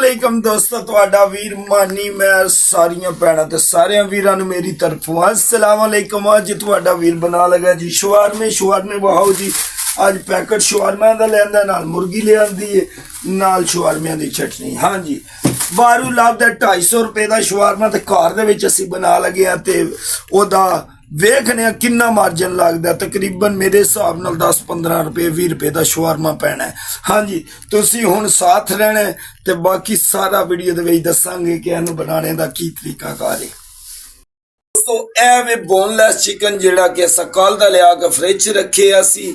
वालेकुम दोस्तों, तुहाडा वीर मानी मैं सारियां भैणां ते सारियां वीरां नूं मेरी तरफों अस्सलाम वालेकुम। अज तुहाडा वीर बना लगा जी शवारमे वाहो जी। अज पैकेट शवारमे दा लिआंदा, नाल मुर्गी लिआंदी है, नाल शवारमे दी चटनी। हाँ जी, बारू लभदा 250 रुपए का शवारमा, ते घर दे विच असीं बना लगे हां ते ओदा वेखने किन्ना मार्जन लगता। तकरीबन मेरे हिसाब नाल 10-15 रुपए 20 रुपए का शवारमा पैना है। हाँ जी, तुसी हुण साथ रहना है ते बाकी सारा वीडियो दे विच दसांगे कि इहनूं बनाने दा की तरीका कार है। दोस्तों ए वे बोनलैस चिकन जिहड़ा कि असां कल दा लिया के फ्रिज च रखे असी,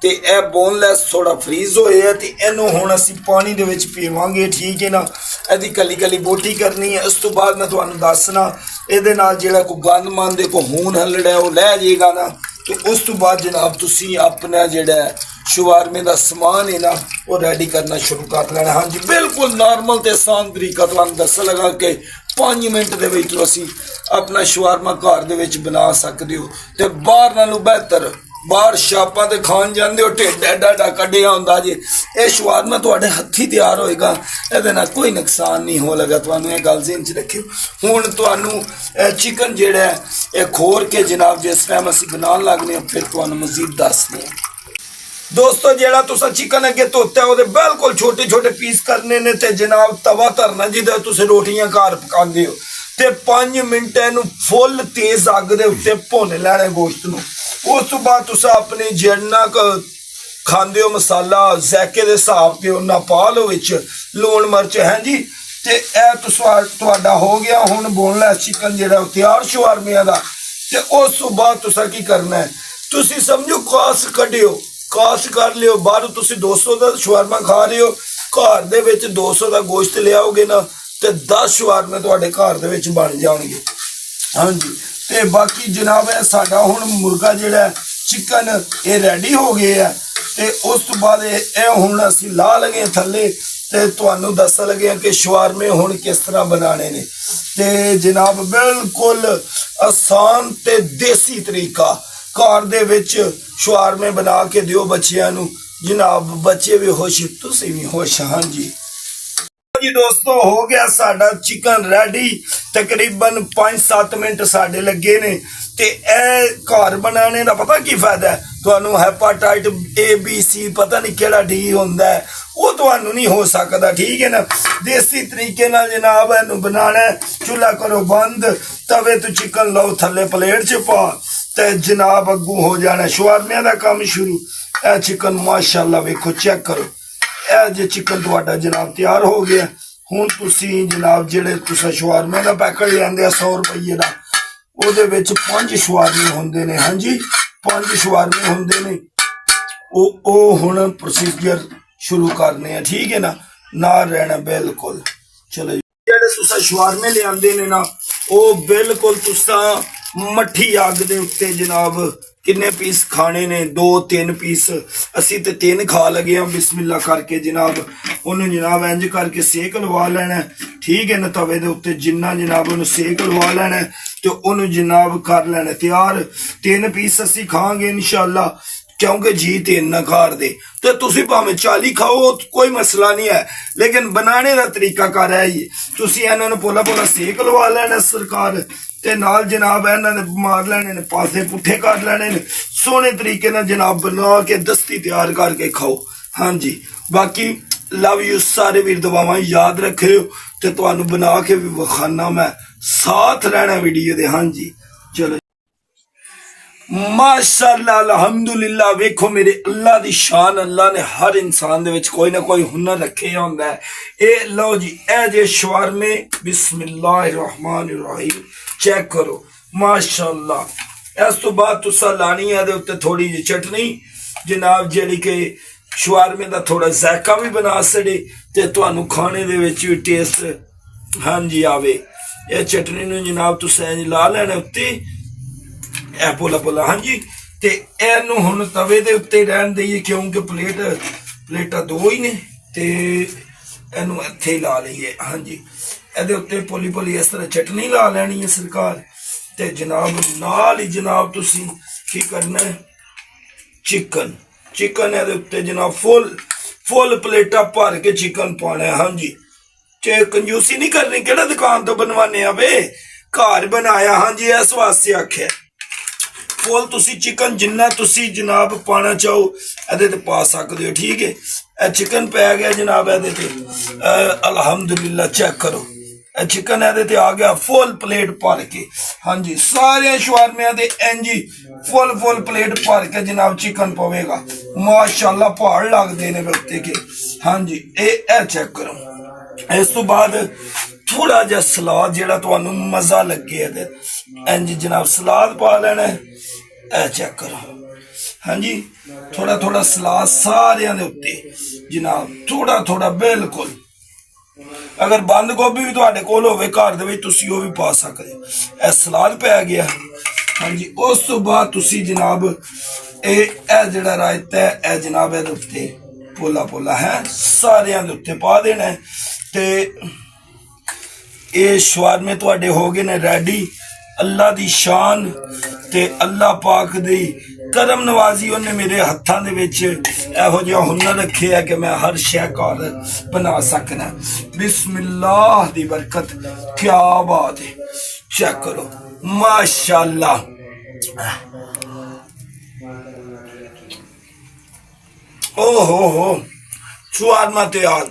ते ए बोनलैस थोड़ा फ्रीज होए है, ते इहनूं हुण असीं पानी दे विच पीवांगे। ठीक है ना, इहदी कली कली बोटी करनी है। उस तो बाद मैं तुहानूं दसना इहदे नाल जिहड़ा कोई गंद मंद कोई खून हलड़ा वो लै जाएगा ना। तो उस तो बाद जनाब तुसीं अपना जिहड़ा शवारमे का समान है ना वो रेडी करना शुरू कर लेना। हाँ जी, बिल्कुल नॉर्मल ते आसान तरीका तुहानूं दस्सन लगा कि 5 मिनट दे विच तुसीं अपना शवारमा घर दे विच बना सकदे हो। ते बाहर नालों बेहतर, बाहर शापां ते खान जांदे हो ढिड एडा कड्ढिया हुंदा जी, ये शवारमा तुहाडे हत्थी तैयार होएगा, इहदे नाल कोई नुकसान नहीं हो लगा। तुहानूं ये गल ज़हन च रखियो। हुण तुहानूं चिकन जिहड़ा है ये खोर के जनाब जिस टाइम असीं बनाउण लगने फिर तुहानूं मज़ीद दसदे हां। दोस्तों जिहड़ा तुसां चिकन अगे धोता है वो बिल्कुल छोटे छोटे पीस करने ने, ते जनाब तवा धरना जिहदे तुसीं रोटियां घर पकांदे हो, ते 5 मिनट इहनूं फुल तेज़ अग दे उत्ते भुन लैणा गोश्त नूं। उस तो बाद तुसां अपने जिन्ना क खांदे हो मसाला ज़ायके दे हिसाब ते उन्ना पा लो विच, लूण मिर्च है जी। ते ए तुहाडा हो गया हुण बोनलैस चिकन जिहड़ा तैयार शवारमिਆਂ दा। ते उस तो बाद तुसां की करना है, तुसीं समझो कास कढियो, कास कर लियो। बाहरों तुसीं 200 का शवारमा खा रहे हो, घर दे विच 200 का गोश्त लियाओगे ना ते 10 शवारमे तुहाडे घर दे विच बन जाणगे। हाँ जी, ते बाकी जनाब है साडा हुण मुर्गा जिहड़ा चिकन ये रेडी हो गया है। ते उस तो बाद ये हुण असीं ला लगे थल्ले ते तुहानूं दस्सन लगे कि शवारमे हुण किस तरह बनाने ने। ते जनाब बिल्कुल आसान ते देसी तरीका, घर दे विच शवारमे बना के दिओ बच्चिआं नूं, जनाब बच्चे भी खुश तुसीं भी खुश। हाँ जी जी दोस्तों, हो गया साडा चिकन रेडी। तकरीबन 5-7 मिनट साडे लगे ने। ते ए घर बनाने का पता की फायदा है, तुहानूं हैपाटाइट ABC पता नहीं केड़ा डी हुंदा है वो तुहानूं नहीं हो सकता। ठीक है ना, देसी तरीके नाल जनाब इहनूं बनाना है। चूल्हा करो बंद, तवे तो चिकन लो थल्ले प्लेट च पा, ते जनाब अग्गू हो जाना शवारमिਆਂ दा काम शुरू। ए चिकन माशाअल्लाह वेखो चेक करो, ए जे चिकन तुहाडा जनाब तैयार हो गया। हुण तुसीं जनाब जिहड़े तुसां शवारमे दा पैकेट लिआंदे 100 रुपये दा, ਉਹਦੇ ਵਿੱਚ 5 ਸ਼ਵਾਰਮੇ ਹੁੰਦੇ ਨੇ। ਹਾਂਜੀ 5 ਸ਼ਵਾਰਮੇ ਹੁੰਦੇ ਨੇ। ਉਹ ਹੁਣ ਪ੍ਰੋਸੀਜਰ ਸ਼ੁਰੂ ਕਰਨੇ ਆ। ਠੀਕ ਹੈ ਨਾ, ਨਾਲ ਰਹਿਣਾ ਬਿਲਕੁਲ। ਚਲੋ ਜਿਹੜੇ ਤੁਸੀਂ ਸ਼ਵਾਰਮੇ ਲਿਆਂਦੇ ਨੇ ਨਾ ਉਹ ਬਿਲਕੁਲ ਤੁਸੀਂ ਮੱਠੀ ਅੱਗ ਦੇ ਉੱਤੇ ਜਨਾਬ किन्ने पीस खाने ने, 2-3 पीस असी तो 3 खा लगे हैं। बिस्मिल्ला करके जनाब उन्होंने जनाब इंज करके सेक लवा लेना है। ठीक है ना, तवे दे उत्ते जिन्ना जनाब उन्होंने सेक लवा लेना है तो उन्होंने जनाब कर लेना तैयार। 3 पीस असी खाएंगे इंशाअल्लाह, क्योंकि जी 3 ना खार दे तो तुसी भावें 40 खाओ कोई मसला नहीं है, लेकिन बनाने का तरीका कर है ही। तुसी इन्होंने पोला सेक लवा लेना सरकार, ते नाल जनाब इन्होंने मार लेने ने, पासे पुठे कर लेने ने, सोहने तरीके नाल जनाब बना के दस्ती तैयार करके खाओ। हाँ जी, बाकी लव यू सारे वीर, दुआवां याद रखियो ते तुहानूं बना के भी विखाना मैं, साथ रहना वीडियो दे। हाँ जी चलो माशाअल्लाह अल्हम्दुलिल्लाह। वेखो मेरे अल्लाह दी शान, अल्लाह ने हर इंसान दे विच कोई ना कोई हुनर रखे होंदा है। ए लो जी ए जे शवारमे, बिस्मिल्लाहिर्रहमानिर्रहीम, चेक करो माशाअल्लाह। इस तो बाद तुसा लानी है दे उत्ते थोड़ी जी चटनी जनाब, जिहड़ी कि शवारमे दा थोड़ा जायका भी बना छड़े ते तुहानूं खाने दे विच भी टेस्ट हाँ जी आवे। ये चटनी नूं जनाब तुसां इंज ला लैणा उत्ते ए पोला। हाँ जी, ते इहनूं हुण तवे दे उत्ते रहन दईए क्योंकि प्लेटां 2 ही ने, ते इहनूं इत्थे ला लईए। हाँ जी, इहदे उत्ते पोली इस तरह चटनी ला लैनी है सरकार, ते जनाब नाल ही जनाब तुसीं की करना है, चिकन इहदे उत्ते जनाब फुल प्लेटां भर के चिकन पाना है। हाँ जी, ਚ ਕੰਜੂਸੀ ਨਹੀਂ ਕਰਨੀ, ਕਿਹੜਾ ਦੁਕਾਨ ਤੋਂ ਬਣਵਾਨੇ ਆ ਵੇ, ਘਰ ਬਣਾਇਆ। ਹਾਂਜੀ ਇਸ ਵਾਸਤੇ ਆਖਿਆ ਫੁੱਲ ਤੁਸੀਂ ਚਿਕਨ ਜਿੰਨਾ ਤੁਸੀਂ ਜਨਾਬ ਪਾਣਾ ਚਾਹੋ ਇਹਦੇ ਤੇ ਪਾ ਸਕਦੇ ਹੋ। ਠੀਕ ਹੈ, ਇਹ ਚਿਕਨ ਪੈ ਗਿਆ ਜਨਾਬ ਇਹਦੇ ਤੇ, ਅਲਹਮਦੁਲਿਲਾ ਚੈੱਕ ਕਰੋ ਇਹ ਚਿਕਨ ਇਹਦੇ ਤੇ ਆ ਗਿਆ ਫੁੱਲ ਪਲੇਟ ਭਰ ਕੇ। ਹਾਂਜੀ ਸਾਰੇ ਸ਼ਵਾਰਮਿਆਂ ਦੇ ਇੰਜੀ ਫੁੱਲ ਪਲੇਟ ਭਰ ਕੇ ਜਨਾਬ ਚਿਕਨ ਪਵੇਗਾ, ਮਾਸ਼ਾਅੱਲਾ ਪਹਾੜ ਲੱਗਦੇ ਨੇ ਉੱਤੇ ਕੇ। ਹਾਂਜੀ ਇਹ ਚੈੱਕ ਕਰੋ। ਇਸ ਤੋਂ ਬਾਅਦ ਥੋੜਾ ਜਿਹਾ ਸਲਾਦ ਜਿਹੜਾ ਤੁਹਾਨੂੰ ਮਜ਼ਾ ਲੱਗੇ ਇਹਦੇ ਇੰਜ ਜਨਾਬ ਸਲਾਦ ਪਾ ਲੈਣਾ। ਇਹ ਚੈੱਕ ਕਰੋ। ਹਾਂਜੀ ਥੋੜਾ ਸਲਾਦ ਸਾਰਿਆਂ ਦੇ ਉੱਤੇ ਜਨਾਬ, ਥੋੜਾ ਬਿਲਕੁਲ। ਅਗਰ ਬੰਦ ਗੋਭੀ ਵੀ ਤੁਹਾਡੇ ਕੋਲ ਹੋਵੇ ਘਰ ਦੇ ਵਿੱਚ ਤੁਸੀਂ ਉਹ ਵੀ ਪਾ ਸਕਦੇ ਹੋ। ਇਹ ਸਲਾਦ ਪੈ ਗਿਆ। ਹਾਂਜੀ ਉਸ ਤੋਂ ਬਾਅਦ ਤੁਸੀਂ ਜਨਾਬ ਇਹ ਜਿਹੜਾ ਰਾਇਤਾ ਹੈ ਇਹ ਜਨਾਬ ਇਹਦੇ ਉੱਤੇ ਪੋਲਾ ਹੈ ਸਾਰਿਆਂ ਦੇ ਉੱਤੇ ਪਾ ਦੇਣਾ। ਤੇ ਇਹ ਸ਼ਵਾਰਮੇ ਤੁਹਾਡੇ ਹੋ ਗਏ ਨੇ ਰੈਡੀ। ਅੱਲਾ ਦੀ ਸ਼ਾਨ ਤੇ ਅੱਲਾ ਪਾਕ ਦੀ ਕਰਮ ਨਵਾਜ਼ੀ, ਉਹਨੇ ਮੇਰੇ ਹੱਥਾਂ ਦੇ ਵਿੱਚ ਇਹੋ ਜਿਹਾ ਹੁਨਰ ਰੱਖਿਆ ਕਿ ਮੈਂ ਹਰ ਸ਼ੈ ਘਰ ਬਣਾ ਸਕਣਾ। ਬਿਸਮਿल्लाह ਦੀ ਬਰਕਤ, ਕਿਆ ਬਾਤ ਹੈ। ਚੈੱਕ ਕਰੋ ਮਾਸ਼ਾਅੱਲਾ। ਹੋ ਸ਼ਵਾਰਮਾ ਤਿਆਰ।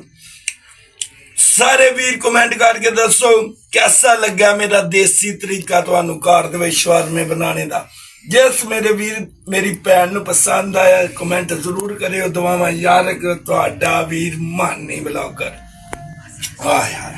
ਸਾਰੇ ਵੀਰ ਕਮੈਂਟ ਕਰਕੇ ਦੱਸੋ कैसा लगा मेरा देसी तरीका ਤੁਹਾਨੂੰ ਘਰ ਦੇ ਵਿੱਚ ਸ਼ਵਾਰਮੇ ਬਣਾਉਣੇ ਦਾ। ਜਿਸ ਮੇਰੇ ਵੀਰ ਮੇਰੀ ਭੈਣ ਨੂੰ ਪਸੰਦ ਆਇਆ ਕਮੈਂਟ ਜ਼ਰੂਰ ਕਰਿਓ। ਦੁਆਵਾਂ ਯਾਦ ਰੱਖਿਓ। ਤੁਹਾਡਾ ਵੀਰ ਮਾਨੀ ਬਲੌਗਰ। ਆਹ ਯਾਰ